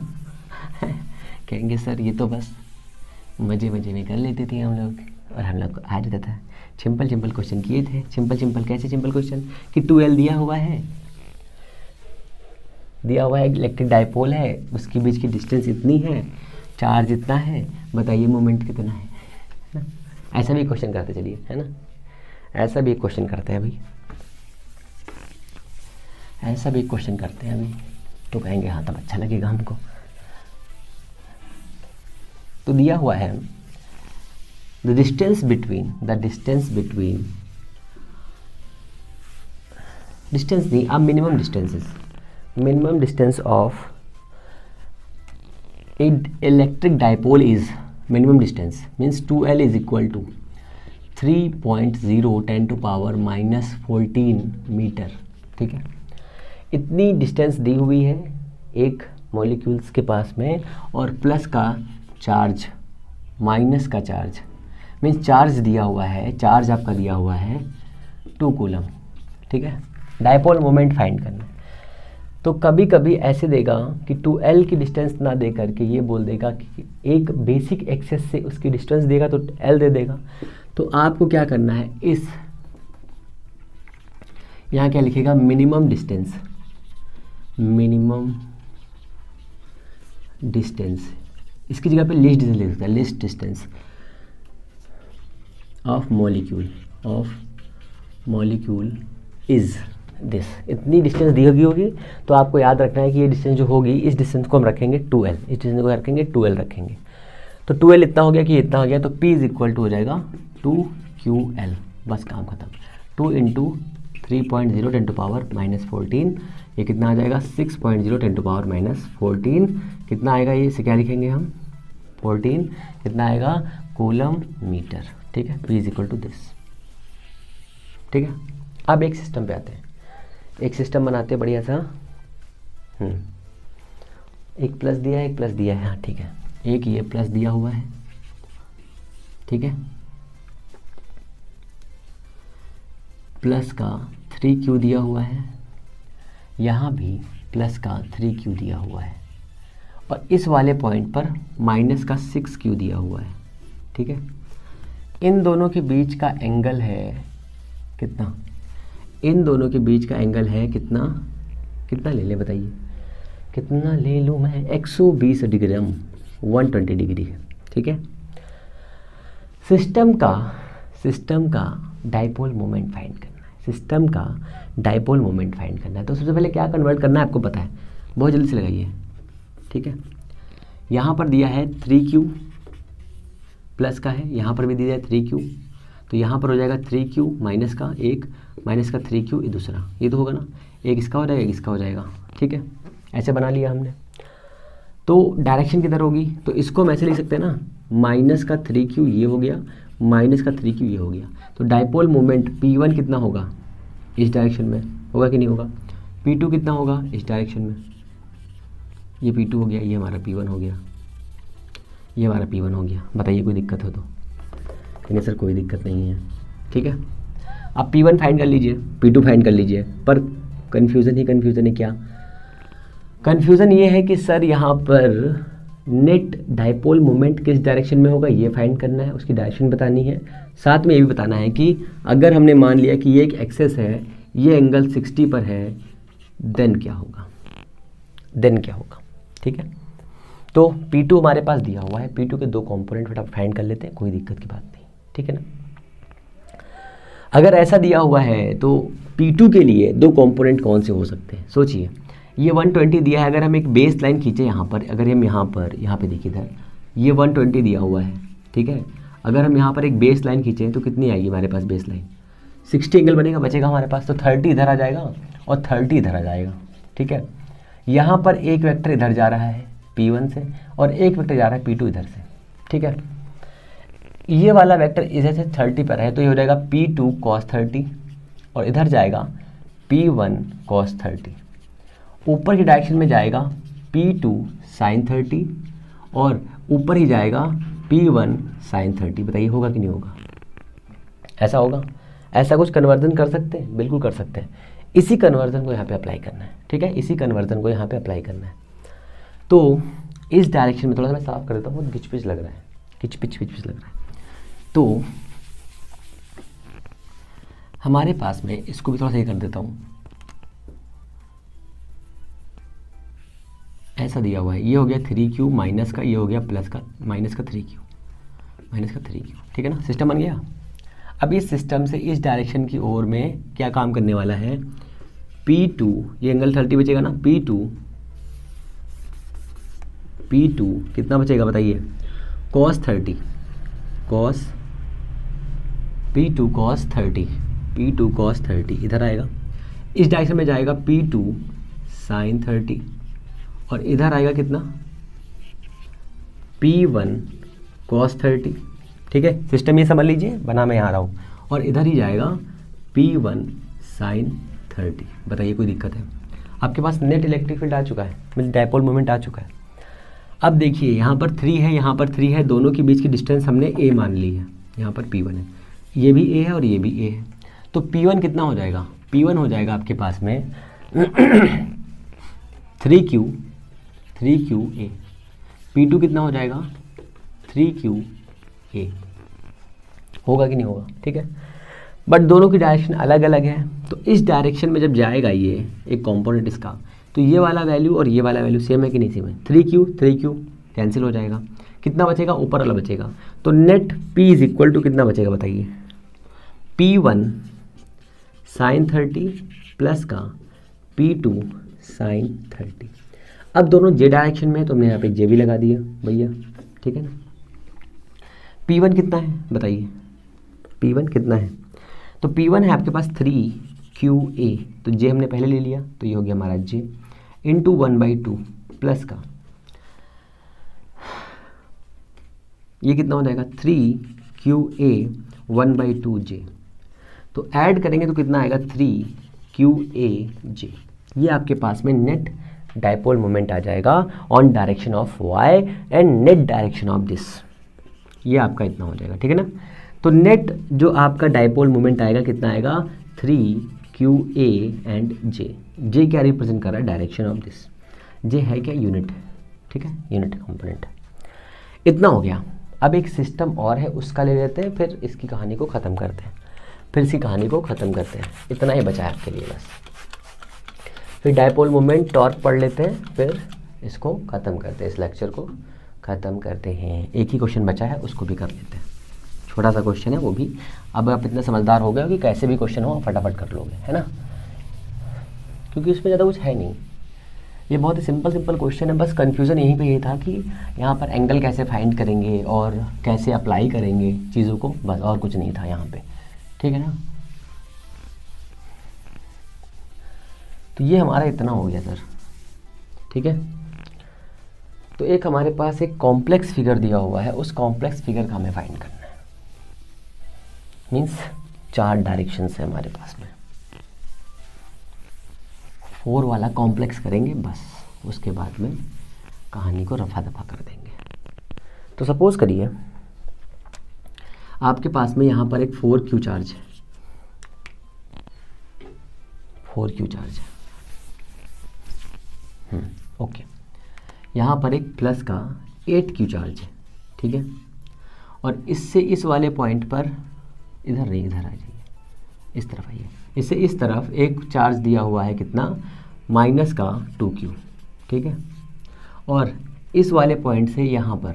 कहेंगे सर ये तो बस मज़े में कर लेते थे हम लोग, और हम लोग को आ जाता था। सिंपल क्वेश्चन किए थे। सिंपल कैसे सिंपल क्वेश्चन, कि 2L दिया हुआ है, इलेक्ट्रिक डाइपोल है, उसके बीच की डिस्टेंस इतनी है, चार्ज इतना है, बताइए मोमेंट कितना है ना। ऐसा भी क्वेश्चन करते चलिए, है ना, ऐसा भी क्वेश्चन करते हैं अभी, तो कहेंगे हाँ तब अच्छा लगेगा हमको। तो दिया हुआ है द डिस्टेंस बिटवीन डिस्टेंस नहीं, अब minimum distance of electric dipole is minimum distance means 2L is equal to 3.0 10⁻⁻14 metre. ठीक है, इतनी डिस्टेंस दी हुई है एक मॉलिक्यूल्स के पास में, और प्लस का चार्ज माइनस का चार्ज, मीन्स चार्ज दिया हुआ है, चार्ज आपका दिया हुआ है 2 कूलम। ठीक है, डाइपोल मोमेंट फाइंड करना है। तो कभी कभी ऐसे देगा कि 2L की डिस्टेंस ना दे करके ये बोल देगा कि एक बेसिक एक्सेस से उसकी डिस्टेंस देगा तो L दे देगा। तो आपको क्या करना है, इस यहाँ क्या लिखेगा, मिनिमम डिस्टेंस, इसकी जगह पे लिस्ट डिस्टेंस लिख सकता है, list distance of molecule is this. इतनी डिस्टेंस दी होगी तो आपको याद रखना है कि ये डिस्टेंस जो होगी, इस डिस्टेंस को हम रखेंगे 2L, इस डिस्टेंस को रखेंगे 2L रखेंगे। तो 2L इतना हो गया कि इतना हो गया, तो P इज इक्वल टू हो जाएगा 2QL, बस काम खत्म। 2 × 3.0 10⁻⁻14, ये कितना आ जाएगा 6.0 10⁻⁻14, कितना आएगा, ये से क्या लिखेंगे हम 14, कितना आएगा कूलम मीटर। ठीक है, P is equal to this. ठीक है, अब एक सिस्टम पे आते हैं, एक सिस्टम बनाते हैं बढ़िया सा। एक प्लस दिया है, हाँ ठीक है, एक ये प्लस दिया हुआ है, ठीक है, प्लस का 3Q दिया हुआ है, यहाँ भी प्लस का 3Q दिया हुआ है, और इस वाले पॉइंट पर माइनस का 6Q दिया हुआ है। ठीक है, इन दोनों के बीच का एंगल है कितना, इन दोनों के बीच का एंगल है कितना, कितना ले ले बताइए, कितना ले लूँ मैं, 120 डिग्री, 120 डिग्री है, ठीक है। सिस्टम का डाइपोल मोमेंट फाइंड करना है, सिस्टम का डाइपोल मोमेंट फाइंड करना है। तो सबसे पहले क्या कन्वर्ट करना है आपको पता है, बहुत जल्दी से लगाइए, ठीक है। यहाँ पर दिया है 3q प्लस का है, यहाँ पर भी दिया है 3q, तो यहाँ पर हो जाएगा 3q माइनस का एक, माइनस का 3q, ये दूसरा, ये तो होगा ना, एक इसका हो जाएगा, एक इसका हो जाएगा, ठीक है। ऐसे बना लिया हमने। तो डायरेक्शन किधर होगी, तो इसको हम ऐसे लिख सकते हैं ना, माइनस का 3q ये हो गया, माइनस का 3q ये हो गया। तो डाइपोल मोमेंट P1 कितना होगा, इस डायरेक्शन में होगा कि नहीं होगा, P2 कितना होगा इस डायरेक्शन में, ये P2 हो गया, ये हमारा P1 हो गया, ये हमारा P1 हो गया। बताइए कोई दिक्कत हो तो, नहीं सर कोई दिक्कत नहीं है, ठीक है। आप P1 फाइंड कर लीजिए, P2 फाइंड कर लीजिए, पर कन्फ्यूज़न ही कन्फ्यूज़न है। क्या कन्फ्यूज़न ये है कि सर यहाँ पर नेट डाइपोल मोमेंट किस डायरेक्शन में होगा ये फाइंड करना है, उसकी डायरेक्शन बतानी है। साथ में ये भी बताना है कि अगर हमने मान लिया कि ये एक एक्सेस है, ये एंगल 60 पर है, देन क्या होगा, देन क्या होगा, ठीक है। तो P2 हमारे पास दिया हुआ है, P2 के दो कंपोनेंट फटाफट फाइंड कर लेते हैं, कोई दिक्कत की बात नहीं, ठीक है ना। अगर ऐसा दिया हुआ है तो P2 के लिए दो कंपोनेंट कौन से हो सकते हैं, सोचिए। ये 120 दिया है, अगर हम एक बेस लाइन खींचे यहाँ पर, अगर हम यहाँ पे देखिए इधर, ये 120 दिया हुआ है, ठीक है। अगर हम यहाँ पर एक बेस लाइन खींचें तो कितनी आएगी हमारे पास बेस लाइन, 60 एंगल बनेगा, बचेगा हमारे पास, तो 30 इधर आ जाएगा और 30 इधर आ जाएगा, ठीक है। यहाँ पर एक वेक्टर इधर जा रहा है P1 से और एक वेक्टर जा रहा है P2 इधर से, ठीक है। ये वाला वेक्टर इधर से 30 पर है, तो ये हो जाएगा P2 cos 30 और इधर जाएगा P1 cos 30। ऊपर की डायरेक्शन में जाएगा P2 sin 30 और ऊपर ही जाएगा P1 sin 30। बताइए होगा कि नहीं होगा, ऐसा होगा। ऐसा कुछ कन्वर्जन कर सकते हैं, बिल्कुल कर सकते हैं। इसी कन्वर्जन को यहाँ पे अप्लाई करना है, ठीक है, इसी कन्वर्जन को यहाँ पे अप्लाई करना है। तो इस डायरेक्शन में थोड़ा सा मैं साफ कर देता हूँ, बहुत घिचपिच लग रहा है, घिचपिच लग रहा है। तो हमारे पास में इसको भी थोड़ा सही कर देता हूँ, ऐसा दिया हुआ है, ये हो गया 3q माइनस का, ये हो गया प्लस का, माइनस का 3q, ठीक है ना, सिस्टम बन गया। अब इस सिस्टम से इस डायरेक्शन की ओर में क्या काम करने वाला है, P2, ये एंगल 30 बचेगा ना, P2 कितना बचेगा बताइए, cos 30, P2 cos 30 इधर आएगा, इस डायरेक्शन में जाएगा P2 sin 30 और इधर आएगा कितना, P1 cos 30, ठीक है। सिस्टम ये समझ लीजिए, बना मैं यहाँ रहा हूँ, और इधर ही जाएगा P1 sin 30। बताइए कोई दिक्कत है, आपके पास नेट इलेक्ट्रिक फील्ड आ चुका है, मतलब डाइपोल मोमेंट आ चुका है। अब देखिए यहाँ पर 3 है, यहाँ पर 3 है, दोनों के बीच की डिस्टेंस हमने a मान ली है, यहाँ पर P1 है, ये भी a है और ये भी a है। तो P1 कितना हो जाएगा, P1 हो जाएगा आपके पास में 3qa, P2 कितना हो जाएगा 3qa, होगा कि नहीं होगा, ठीक है। बट दोनों की डायरेक्शन अलग अलग है, तो इस डायरेक्शन में जब जाएगा ये एक कंपोनेंट इसका, तो ये वाला वैल्यू और ये वाला वैल्यू सेम है कि नहीं सेम है, 3q कैंसिल हो जाएगा, कितना बचेगा, ऊपर वाला बचेगा। तो net P is equal to कितना बचेगा बताइए, P1 sin 30 प्लस का P2 sin 30। अब दोनों जे डायरेक्शन में है तो हमने यहाँ पे जे भी लगा दिया भैया, ठीक है ना। P1 कितना है बताइए, P1 कितना है, तो P1 है आपके पास 3qa, तो जे हमने पहले ले लिया, तो ये हो गया हमारा जे इंटू 1/2 प्लस का, ये कितना हो जाएगा 3qa 1/2j, तो ऐड करेंगे तो कितना आएगा 3qaj। ये आपके पास में नेट डाइपोल मोमेंट आ जाएगा on direction of y and net direction of this, ये आपका इतना हो जाएगा, ठीक है ना। तो नेट जो आपका डाइपोल मोमेंट आएगा कितना आएगा 3qa एंड जे क्या रिप्रेजेंट कर रहा है, डायरेक्शन ऑफ दिस, जे है क्या यूनिट, ठीक है, यूनिट कंपोनेंट। इतना हो गया। अब एक सिस्टम और है, उसका ले लेते हैं, फिर इसकी कहानी को ख़त्म करते हैं, इतना ही बचा है आपके लिए बस। फिर डायपोल मोमेंट टॉर्क पढ़ लेते हैं, फिर इसको ख़त्म करते हैं, इस लेक्चर को ख़त्म करते हैं। एक ही क्वेश्चन बचा है, उसको भी कर लेते हैं, छोटा सा क्वेश्चन है वो भी। अब आप इतने समझदार हो गए हो कि कैसे भी क्वेश्चन हो फटाफट कर लोगे, है ना, क्योंकि इसमें ज़्यादा कुछ है नहीं, ये बहुत ही सिंपल क्वेश्चन है। बस कंफ्यूजन यहीं पे ये था कि यहाँ पर एंगल कैसे फाइंड करेंगे और कैसे अप्लाई करेंगे चीज़ों को, बस, और कुछ नहीं था यहाँ पे, ठीक है ना। तो ये हमारा इतना हो गया सर, ठीक है। तो एक हमारे पास एक कॉम्प्लेक्स फिगर दिया हुआ है, उस कॉम्प्लेक्स फिगर का हमें फाइंड करना है। मीन्स 4 डायरेक्शंस है हमारे पास में, 4 वाला कॉम्प्लेक्स करेंगे बस, उसके बाद में कहानी को रफा दफा कर देंगे। तो सपोज करिए आपके पास में यहाँ पर एक 4Q चार्ज है, 4Q चार्ज है, ओके। यहाँ पर एक प्लस का 8Q चार्ज है, ठीक है। और इससे इस वाले पॉइंट पर, इधर नहीं, इधर आ जाइए, इस तरफ आइए, इससे इस तरफ एक चार्ज दिया हुआ है, कितना, माइनस का 2Q, ठीक है। और इस वाले पॉइंट से यहाँ पर,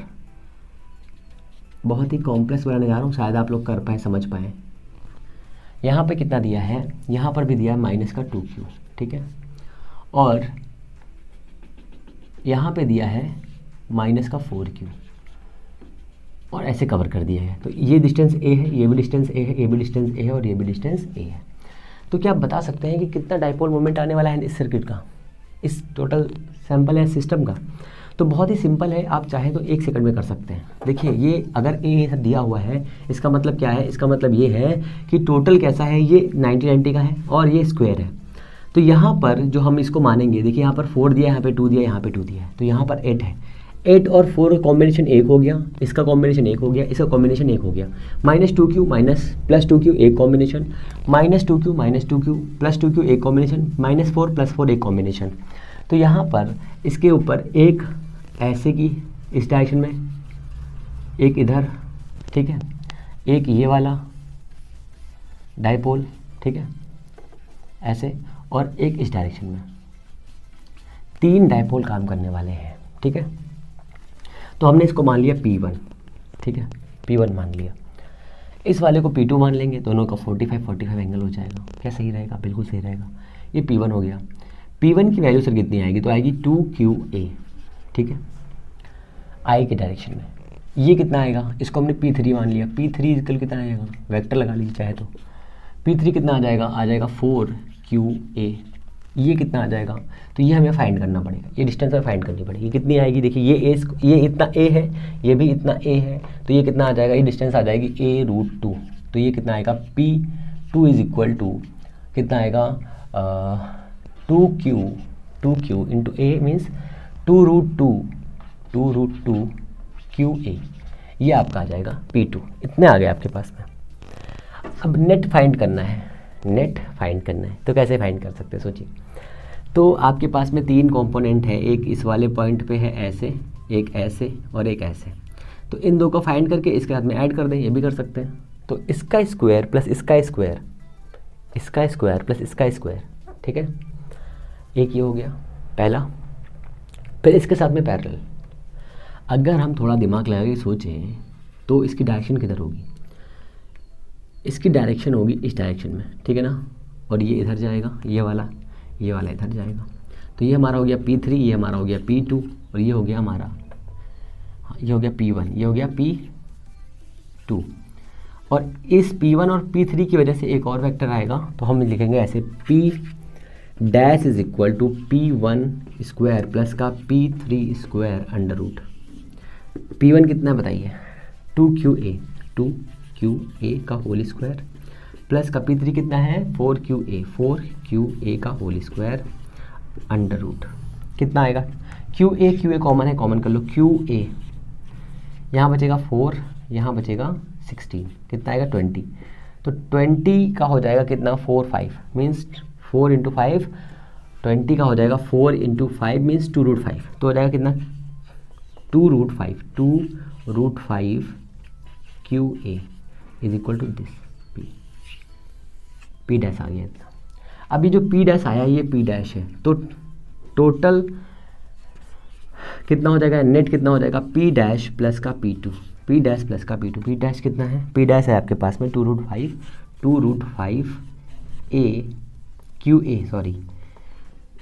बहुत ही कॉम्प्लेक्स बनाने जा रहा हूँ, शायद आप लोग कर पाए, समझ पाएँ। यहाँ पे कितना दिया है, यहाँ पर भी दिया है माइनस का 2Q, ठीक है। और यहाँ पे दिया है माइनस का 4Q, और ऐसे कवर कर दिया है। तो ये डिस्टेंस A है, ये भी डिस्टेंस A है, ये भी डिस्टेंस A है, और ये भी डिस्टेंस A है। तो क्या आप बता सकते हैं कि कितना डायपोल मोमेंट आने वाला है इस सर्किट का, इस टोटल सैंपल या सिस्टम का? तो बहुत ही सिंपल है, आप चाहें तो 1 सेकंड में कर सकते हैं। देखिए, ये अगर A दिया हुआ है, इसका मतलब क्या है, इसका मतलब ये है कि टोटल कैसा है, ये 90-90 का है और ये स्क्वायर है। तो यहाँ पर जो हम इसको मानेंगे, देखिए यहाँ पर 4 दिया है, यहाँ पे 2 दिया है, यहाँ पे 2 दिया है, तो यहाँ पर 8 है। 8 और 4 कॉम्बिनेशन 1 हो गया, इसका कॉम्बिनेशन 1 हो गया, इसका कॉम्बिनेशन 1 हो गया। Minus 2Q minus plus 2Q एक combination, minus 2Q plus 2Q एक कॉम्बिनेशन, माइनस 4 प्लस 4 एक कॉम्बिनेशन। तो यहाँ पर इसके ऊपर एक ऐसे की इस डायरेक्शन में, एक इधर, ठीक है, एक ये वाला डायपोल, ठीक है, ऐसे, और एक इस डायरेक्शन में। 3 डायपोल काम करने वाले हैं, ठीक है। तो हमने इसको मान लिया P1, ठीक है, P1 मान लिया। इस वाले को P2 मान लेंगे, दोनों का 45 एंगल हो जाएगा। क्या सही रहेगा? बिल्कुल सही रहेगा। ये P1 हो गया। P1 की वैल्यू सर कितनी आएगी? तो आएगी 2QA, ठीक है, I के डायरेक्शन में। ये कितना आएगा? इसको हमने P3 मान लिया। P3 इक्वल कितना आएगा? वेक्टर लगा लीजिए चाहे तो। P3 कितना आ जाएगा? आ जाएगा 4QA। ये कितना आ जाएगा? तो ये हमें फाइंड करना पड़ेगा, ये डिस्टेंस हमें फाइंड करनी पड़ेगी। कितनी आएगी? देखिए, ये इतना A है, ये भी इतना A है, तो ये कितना आ जाएगा? ये डिस्टेंस आ जाएगी A√2। तो ये कितना आएगा? P2 इज इक्वल टू कितना आएगा? 2Q into A means 2√2 QA। ये आपका आ जाएगा P2। इतने आ गए आपके पास में। अब नेट फाइंड करना है, तो कैसे फाइंड कर सकते हैं सोचिए। तो आपके पास में 3 कंपोनेंट है, एक इस वाले पॉइंट पे है ऐसे, एक ऐसे और एक ऐसे। तो इन दो को फाइंड करके इसके साथ में ऐड कर दें, ये भी कर सकते हैं। तो इसका स्क्वायर प्लस इसका स्क्वायर, इसका स्क्वायर प्लस इसका स्क्वायर, ठीक है। एक ये हो गया पहला। फिर इसके साथ में पैरेलल। अगर हम थोड़ा दिमाग लगा के सोचें तो इसकी डायरेक्शन किधर होगी? इसकी डायरेक्शन होगी इस डायरेक्शन में, ठीक है ना। और ये इधर जाएगा, ये वाला इधर जाएगा। तो ये हमारा हो गया P3, ये हमारा हो गया P2, और ये हो गया हमारा, ये हो गया P1, ये हो गया P2। और इस P1 और P3 की वजह से एक और वेक्टर आएगा, तो हम लिखेंगे ऐसे P dash is equal to P1 square plus का P3 square under root. P1 कितना बताइए? 2QA का होल स्क्वायर प्लस का P3 कितना है? 4QA का होल स्क्वायर अंडर रूट। कितना आएगा? QA कॉमन है, कॉमन कर लो। QA यहाँ बचेगा 4, यहाँ बचेगा 16, कितना आएगा? 20। तो 20 का हो जाएगा कितना? 4 5 मीन्स 4 इंटू 5, 20 का हो जाएगा 4 इंटू 5 मीन्स 2√5। तो हो जाएगा कितना? 2√5, 2 √5 QA is equal to this P dash आ गया इतना। अभी जो P डैश आया ये P डैश है, तो टोटल कितना हो जाएगा, नेट कितना हो जाएगा, P डैश प्लस का P2, P डैश प्लस का P2। P डैश कितना है, P डैश है आपके पास में 2√5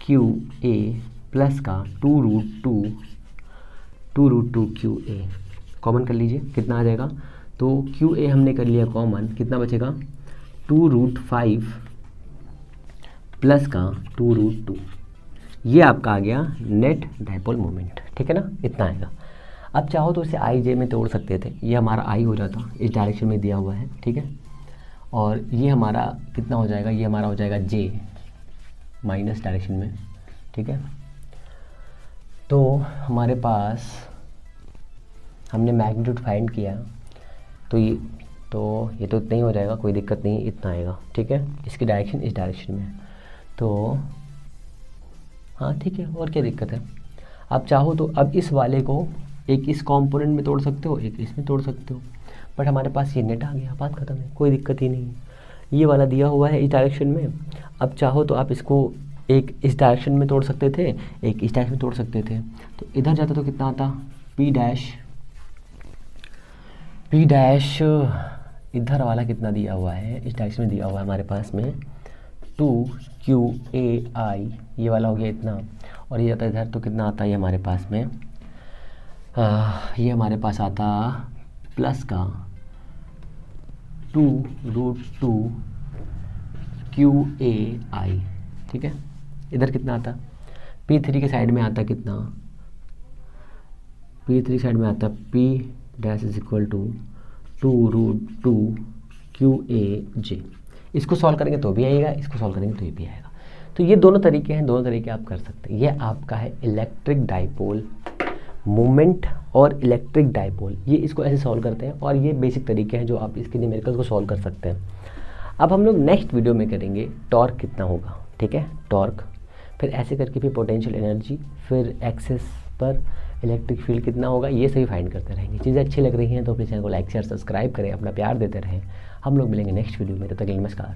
QA प्लस का 2√2 QA कॉमन कर लीजिए, कितना आ जाएगा, तो QA हमने कर लिया कॉमन, कितना बचेगा 2√5 प्लस का 2√2, ये आपका आ गया नेट डाइपोल मोमेंट, ठीक है ना, इतना आएगा। अब चाहो तो इसे IJ में तोड़ सकते थे, ये हमारा I हो जाता, इस डायरेक्शन में दिया हुआ है, ठीक है, और ये हमारा कितना हो जाएगा, ये हमारा हो जाएगा J माइनस डायरेक्शन में, ठीक है। तो हमारे पास हमने मैग्नीट्यूड फाइंड किया, तो ये तो इतना ही हो जाएगा, कोई दिक्कत नहीं, इतना आएगा, ठीक है। इसकी डायरेक्शन इस डायरेक्शन में, तो हाँ ठीक है, और क्या दिक्कत है। आप चाहो तो अब इस वाले को एक इस कंपोनेंट में तोड़ सकते हो, एक इसमें तोड़ सकते हो, बट हमारे पास ये नेट आ गया, बात खत्म है, कोई दिक्कत ही नहीं है। ये वाला दिया हुआ है इस डायरेक्शन में, अब चाहो तो आप इसको एक इस डायरेक्शन में तोड़ सकते थे, एक इस डायरेक्शन में तोड़ सकते थे, तो इधर जाता तो कितना आता, P डैश इधर वाला कितना दिया हुआ है, इस डायरेक्शन में दिया हुआ है हमारे पास में 2QAI, ये वाला हो गया इतना, और ये जाता इधर तो कितना आता है हमारे पास में, ये हमारे पास आता प्लस का 2√2 QAI, ठीक है। इधर कितना आता, P3 के साइड में आता कितना, P3 साइड में आता P dash is equal to 2√2 QAJ। इसको सॉल्व करेंगे तो भी आएगा, इसको सॉल्व करेंगे तो ये भी आएगा। तो ये दोनों तरीके हैं, दोनों तरीके आप कर सकते हैं। ये आपका है इलेक्ट्रिक डाइपोल मोमेंट और इलेक्ट्रिक डाइपोल, ये इसको ऐसे सॉल्व करते हैं, और ये बेसिक तरीके हैं जो आप इसके न्यूमेरिकल्स को सॉल्व कर सकते हैं। अब हम लोग नेक्स्ट वीडियो में करेंगे टॉर्क कितना होगा, ठीक है, टॉर्क, फिर ऐसे करके फिर पोटेंशियल एनर्जी, फिर एक्सेस पर इलेक्ट्रिक फील्ड कितना होगा, ये सभी फाइंड करते रहेंगे। चीज़ें अच्छी लग रही हैं तो अपने चैनल को लाइक शेयर सब्सक्राइब करें, अपना प्यार देते रहें। हम लोग मिलेंगे नेक्स्ट वीडियो में, तब तक के लिए नमस्कार।